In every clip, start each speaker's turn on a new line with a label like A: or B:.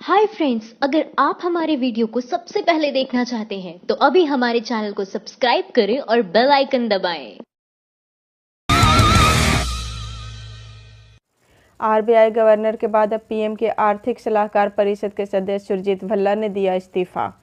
A: Hi friends, अगर आप हमारे वीडियो को सबसे पहले देखना चाहते हैं तो अभी हमारे चैनल को सब्सक्राइब करें और बेल आइकन दबाएं।
B: आरबीआई गवर्नर के बाद अब पीएम के आर्थिक सलाहकार परिषद के सदस्य सुरजीत भल्ला ने दिया इस्तीफा।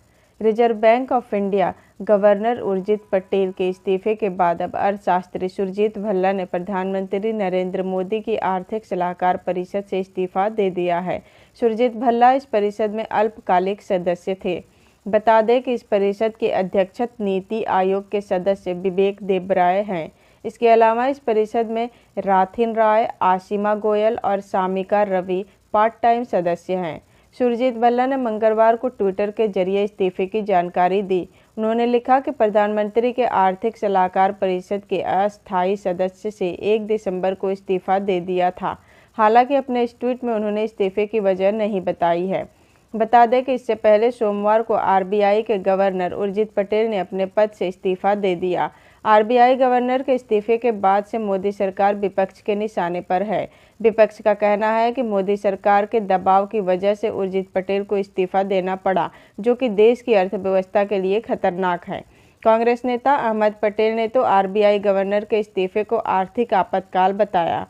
B: Reserve bank of India governor Urjit Patel के इस्तीफे के बाद अब अर्थशास्त्री सुरजीत भल्ला ने प्रधानमंत्री नरेंद्र मोदी की आर्थिक सलाहकार परिषद से इस्तीफा दे दिया है। सुरजीत भल्ला इस परिषद में अल्पकालिक सदस्य थे। बता दें कि इस परिषद की अध्यक्षता नीति आयोग के सदस्य विवेक देबराय हैं। इसके अलावा इस परिषद में राथिन राय, आशिमा गोयल और सामिका रवि पार्ट टाइम सदस्य हैं। सुरजीत भल्ला ने मंगलवार को ट्विटर के जरिए इस्तीफे की जानकारी दी। उन्होंने लिखा कि प्रधानमंत्री के आर्थिक सलाहकार परिषद के अस्थायी सदस्य से 1 दिसंबर को इस्तीफा दे दिया था। हालांकि अपने इस ट्वीट में उन्होंने इस्तीफे की वजह नहीं बताई है। बता दें कि इससे पहले सोमवार को आरबीआई के गवर्नर उर्जित पटेल ने अपने पद से इस्तीफा दे दिया। आरबीआई गवर्नर के इस्तीफे के बाद से मोदी सरकार विपक्ष के निशाने पर है। विपक्ष का कहना है कि मोदी सरकार के दबाव की वजह से उर्जित पटेल को इस्तीफा देना पड़ा, जो कि देश की अर्थव्यवस्था के लिए खतरनाक है। कांग्रेस नेता अहमद पटेल ने तो आरबीआई गवर्नर के इस्तीफे को आर्थिक आपातकाल बताया।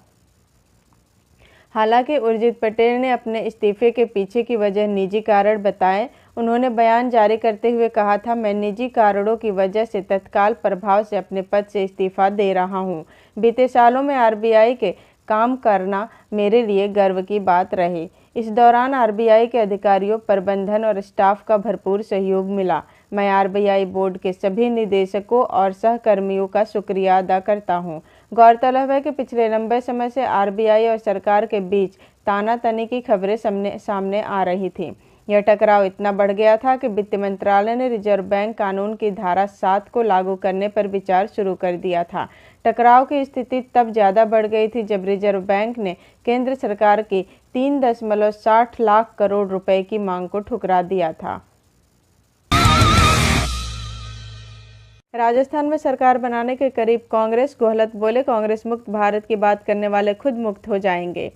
B: हालांकि उर्जित पटेल ने अपने इस्तीफे के पीछे की वजह निजी कारण बताए। उन्होंने बयान जारी करते हुए कहा था, मैं निजी कारणों की वजह से तत्काल प्रभाव से अपने पद से इस्तीफा दे रहा हूं। बीते सालों में आरबीआई के काम करना मेरे लिए गर्व की बात रही। इस दौरान आरबीआई के अधिकारियों, प्रबंधन और स्टाफ का भरपूर सहयोग मिला। मैं आरबीआई बोर्ड के सभी निदेशकों और सहकर्मियों का शुक्रिया अदा करता हूं। गौरतलब है कि पिछले लंबे समय से आरबीआई और सरकार के बीच तानातनी की खबरें सामने आ रही थीं। यह टकराव इतना बढ़ गया था कि वित्त मंत्रालय ने रिजर्व बैंक कानून की धारा 7 को लागू करने पर विचार शुरू कर दिया था। टकराव की स्थिति तब ज्यादा बढ़ गई थी जब रिजर्व बैंक ने केंद्र सरकार की 3.60 लाख करोड़ रुपए की मांग को ठुकरा दिया था। राजस्थान में सरकार बनाने के करीब कांग्रेस गहलोत बोले, कांग्रेस मुक्त भारत की बात करने वाले खुद मुक्त हो जाएंगे।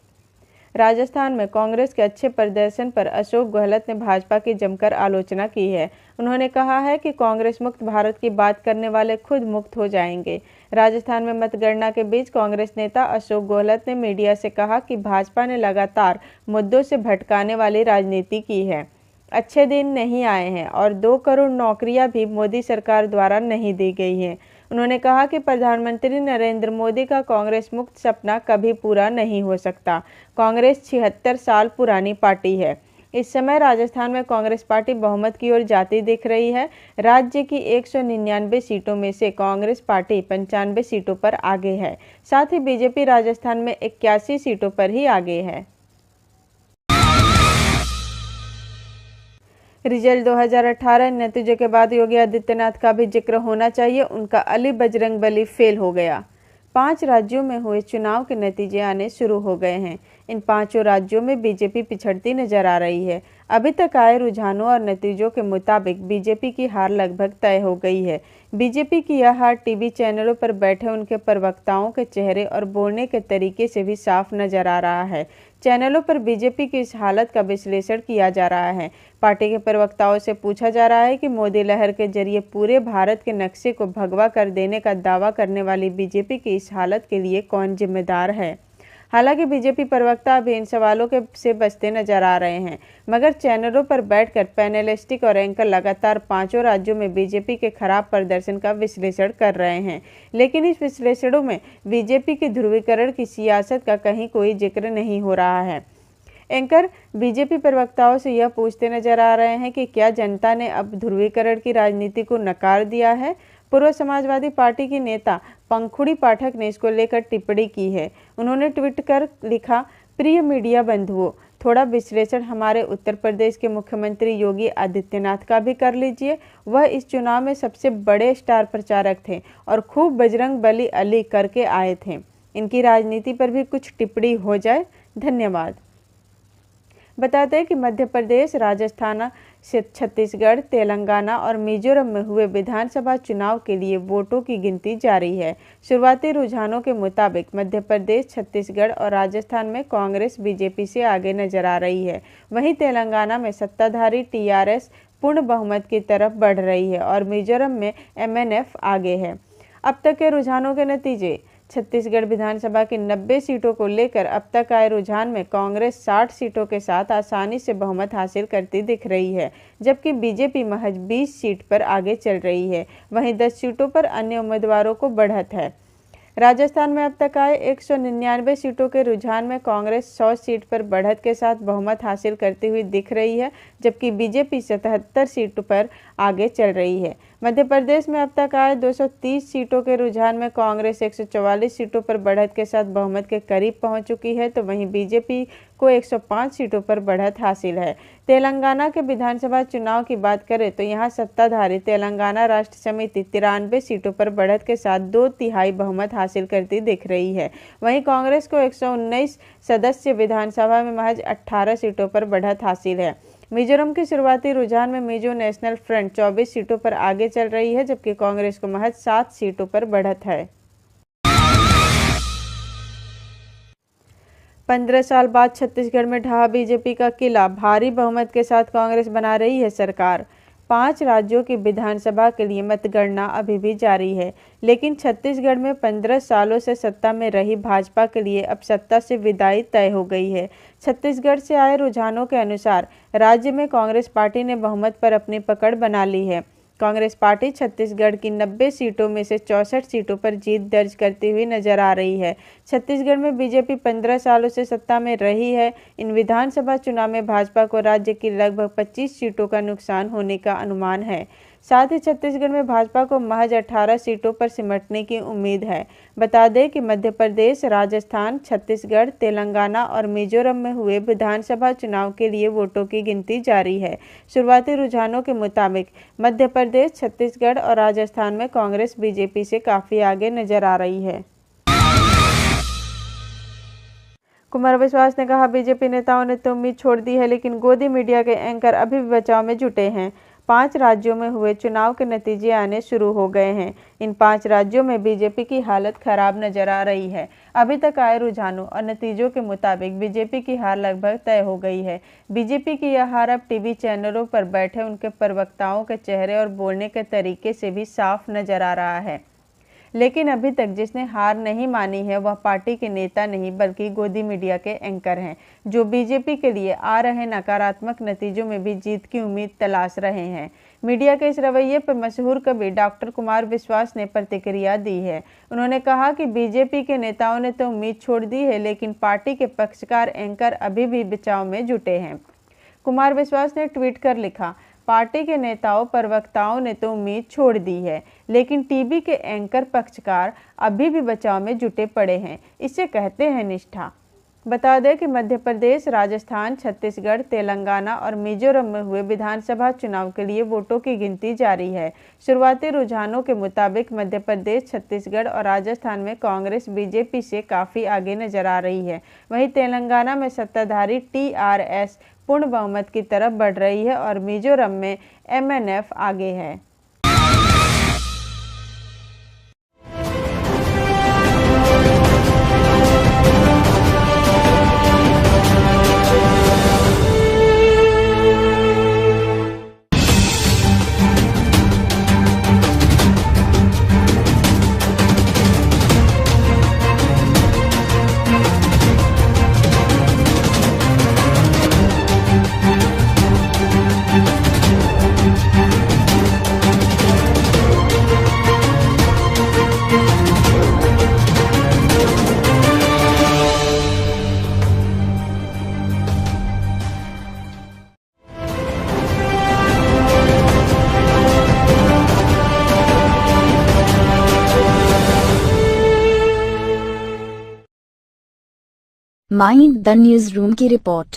B: राजस्थान में कांग्रेस के अच्छे प्रदर्शन पर अशोक गहलोत ने भाजपा की जमकर आलोचना की है। उन्होंने कहा है कि कांग्रेस मुक्त भारत की बात करने वाले खुद मुक्त हो जाएंगे। राजस्थान में मतगणना के बीच कांग्रेस नेता अशोक गहलोत ने मीडिया से कहा कि भाजपा ने लगातार मुद्दों से भटकाने वाली राजनीति की है। अच्छे दिन नहीं आए हैं और 2 करोड़ नौकरियां भी मोदी सरकार द्वारा नहीं दी गई हैं। उन्होंने कहा कि प्रधानमंत्री नरेंद्र मोदी का कांग्रेस मुक्त सपना कभी पूरा नहीं हो सकता। कांग्रेस 76 साल पुरानी पार्टी है। इस समय राजस्थान में कांग्रेस पार्टी बहुमत की ओर जाती दिख रही है। राज्य की 199 सीटों में से कांग्रेस पार्टी 95 सीटों पर आगे है। साथ ही बीजेपी राजस्थान में 81 सीटों पर ही आगे है। रिजल्ट 2018 नतीजे के बाद योगी आदित्यनाथ का भी जिक्र होना चाहिए। उनका अली बजरंगबली फेल हो गया। 5 राज्यों में हुए चुनाव के नतीजे आने शुरू हो गए हैं। इन 5 राज्यों में बीजेपी पिछड़ती नजर आ रही है। अभी तक आए रुझानों और नतीजों के मुताबिक बीजेपी की हार लगभग तय हो गई है। बीजेपी की यह हार टीवी चैनलों पर बैठे उनके प्रवक्ताओं के चेहरे और बोलने के तरीके से भी साफ नजर आ रहा है। चैनलों पर बीजेपी की इस हालत का विश्लेषण किया जा रहा है। पार्टी के प्रवक्ताओं से पूछा जा रहा है कि मोदी लहर के जरिए पूरे भारत के नक्शे को भगवा कर देने का दावा करने वाली बीजेपी की इस हालत के लिए कौन जिम्मेदार है। हालांकि बीजेपी प्रवक्ता अभी इन सवालों से बचते नजर आ रहे हैं, मगर चैनलों पर बैठकर पैनलिस्टिक और एंकर लगातार 5 राज्यों में बीजेपी के खराब प्रदर्शन का विश्लेषण कर रहे हैं। लेकिन इस विश्लेषणों में बीजेपी की ध्रुवीकरण की सियासत का कहीं कोई जिक्र नहीं हो रहा है। एंकर बीजेपी प्रवक्ताओं से यह पूछते नजर आ रहे हैं कि क्या जनता ने अब ध्रुवीकरण की राजनीति को नकार दिया है। पूर्व समाजवादी पार्टी की नेता पंखुड़ी पाठक ने इसको लेकर टिप्पणी की है। उन्होंने ट्वीट कर लिखा, प्रिय मीडिया बंधुओं, थोड़ा विश्लेषण हमारे उत्तर प्रदेश के मुख्यमंत्री योगी आदित्यनाथ का भी कर लीजिए। वह इस चुनाव में सबसे बड़े स्टार प्रचारक थे और खूब बजरंगबली अली करके आए थे। इनकी राजनीति पर भी कुछ टिप्पणी हो जाए। धन्यवाद। बताते हैं कि मध्य प्रदेश, राजस्थान, छत्तीसगढ़, तेलंगाना और मिजोरम में हुए विधानसभा चुनाव के लिए वोटों की गिनती जारी है। शुरुआती रुझानों के मुताबिक मध्य प्रदेश, छत्तीसगढ़ और राजस्थान में कांग्रेस बीजेपी से आगे नजर आ रही है। वहीं तेलंगाना में सत्ताधारी टीआरएस पूर्ण बहुमत की तरफ बढ़ रही है और मिजोरम में एमएनएफ आगे है। अब तक के रुझानों के नतीजे। छत्तीसगढ़ विधानसभा की 90 सीटों को लेकर अब तक आए रुझान में कांग्रेस 60 सीटों के साथ आसानी से बहुमत हासिल करती दिख रही है, जबकि बीजेपी महज 20 सीट पर आगे चल रही है। वहीं 10 सीटों पर अन्य उम्मीदवारों को बढ़त है। राजस्थान में अब तक आए 199 सीटों के रुझान में कांग्रेस 100 सीट पर बढ़त के साथ बहुमत हासिल करती हुई दिख रही है, जबकि बीजेपी 77 सीटों पर आगे चल रही है। मध्य प्रदेश में अब तक आए 230 सीटों के रुझान में कांग्रेस 144 सीटों पर बढ़त के साथ बहुमत के करीब पहुंच चुकी है, तो वहीं बीजेपी को 105 सीटों पर बढ़त हासिल है। तेलंगाना के विधानसभा चुनाव की बात करें तो यहां सत्ताधारी तेलंगाना राष्ट्र समिति 93 सीटों पर बढ़त के साथ 2/3 बहुमत हासिल करती दिख रही है। वहीं कांग्रेस को 119 सदस्य विधानसभा में महज 18 सीटों पर बढ़त हासिल है। मिजोरम के शुरुआती रुझान में मिजो नेशनल फ्रंट 24 सीटों पर आगे चल रही है, जबकि कांग्रेस को महज 7 सीटों पर बढ़त है। 15 साल बाद छत्तीसगढ़ में ढहा बीजेपी का किला, भारी बहुमत के साथ कांग्रेस बना रही है सरकार। 5 राज्यों की विधानसभा के लिए मतगणना अभी भी जारी है, लेकिन छत्तीसगढ़ में 15 सालों से सत्ता में रही भाजपा के लिए अब सत्ता से विदाई तय हो गई है। छत्तीसगढ़ से आए रुझानों के अनुसार राज्य में कांग्रेस पार्टी ने बहुमत पर अपनी पकड़ बना ली है। कांग्रेस पार्टी छत्तीसगढ़ की 90 सीटों में से 64 सीटों पर जीत दर्ज करती हुई नजर आ रही है। छत्तीसगढ़ में बीजेपी 15 सालों से सत्ता में रही है। इन विधानसभा चुनाव में भाजपा को राज्य की लगभग 25 सीटों का नुकसान होने का अनुमान है। साथ ही छत्तीसगढ़ में भाजपा को महज 18 सीटों पर सिमटने की उम्मीद है। बता दें कि मध्य प्रदेश, राजस्थान, छत्तीसगढ़, तेलंगाना और मिजोरम में हुए विधानसभा चुनाव के लिए वोटों की गिनती जारी है। शुरुआती रुझानों के मुताबिक मध्य प्रदेश, छत्तीसगढ़ और राजस्थान में कांग्रेस बीजेपी से काफी आगे नजर आ रही है। कुमार विश्वास ने कहा, बीजेपी नेताओं ने तो उम्मीद छोड़ दी है, लेकिन गोदी मीडिया के एंकर अभी भी बचाव में जुटे हैं। 5 राज्यों में हुए चुनाव के नतीजे आने शुरू हो गए हैं। इन 5 राज्यों में बीजेपी की हालत खराब नजर आ रही है। अभी तक आए रुझानों और नतीजों के मुताबिक बीजेपी की हार लगभग तय हो गई है। बीजेपी की यह हार अब टीवी चैनलों पर बैठे उनके प्रवक्ताओं के चेहरे और बोलने के तरीके से भी साफ नजर आ रहा है। लेकिन अभी तक जिसने हार नहीं मानी है वह पार्टी के नेता नहीं बल्कि गोदी मीडिया के एंकर हैं, जो बीजेपी के लिए आ रहे नकारात्मक नतीजों में भी जीत की उम्मीद तलाश रहे हैं। मीडिया के इस रवैये पर मशहूर कवि डॉक्टर कुमार विश्वास ने प्रतिक्रिया दी है। उन्होंने कहा कि बीजेपी के नेताओं ने तो उम्मीद छोड़ दी है, लेकिन पार्टी के पक्षकार एंकर अभी भी बचाव में जुटे हैं। कुमार विश्वास ने ट्वीट कर लिखा, पार्टी के नेताओं प्रवक्ताओं ने तो उम्मीद छोड़ दी है, लेकिन टीवी के एंकर पक्षकार अभी भी बचाव में जुटे पड़े हैं। इसे कहते हैं निष्ठा। बता दें कि मध्य प्रदेश, राजस्थान, छत्तीसगढ़, तेलंगाना और मिजोरम में हुए विधानसभा चुनाव के लिए वोटों की गिनती जारी है। शुरुआती रुझानों के मुताबिक मध्य प्रदेश, छत्तीसगढ़ और राजस्थान में कांग्रेस बीजेपी से काफी आगे नजर आ रही है। वहीं तेलंगाना में सत्ताधारी टीआरएस पूर्ण बहुमत की तरफ बढ़ रही है और मिजोरम में एमएनएफ आगे है।
C: माइंड द न्यूज रूम की रिपोर्ट।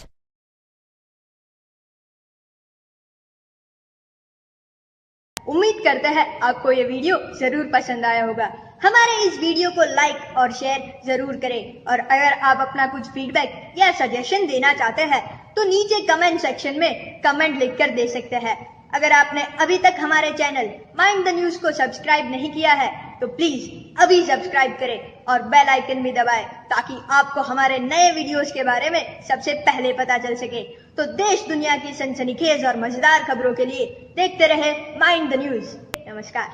D: उम्मीद करते हैं आपको ये वीडियो जरूर पसंद आया होगा। हमारे इस वीडियो को लाइक और शेयर जरूर करें और अगर आप अपना कुछ फीडबैक या सजेशन देना चाहते हैं तो तो नीचे कमेंट सेक्शन में कमेंट लिखकर दे सकते हैं। अगर आपने अभी तक हमारे चैनल माइंड द न्यूज को सब्सक्राइब नहीं किया है तो प्लीज अभी सब्सक्राइब करें और बेल आइकन भी दबाएं ताकि आपको हमारे नए वीडियोस के बारे में सबसे पहले पता चल सके। तो देश दुनिया की सनसनीखेज और मजेदार खबरों के लिए देखते रहे माइंड द न्यूज। नमस्कार।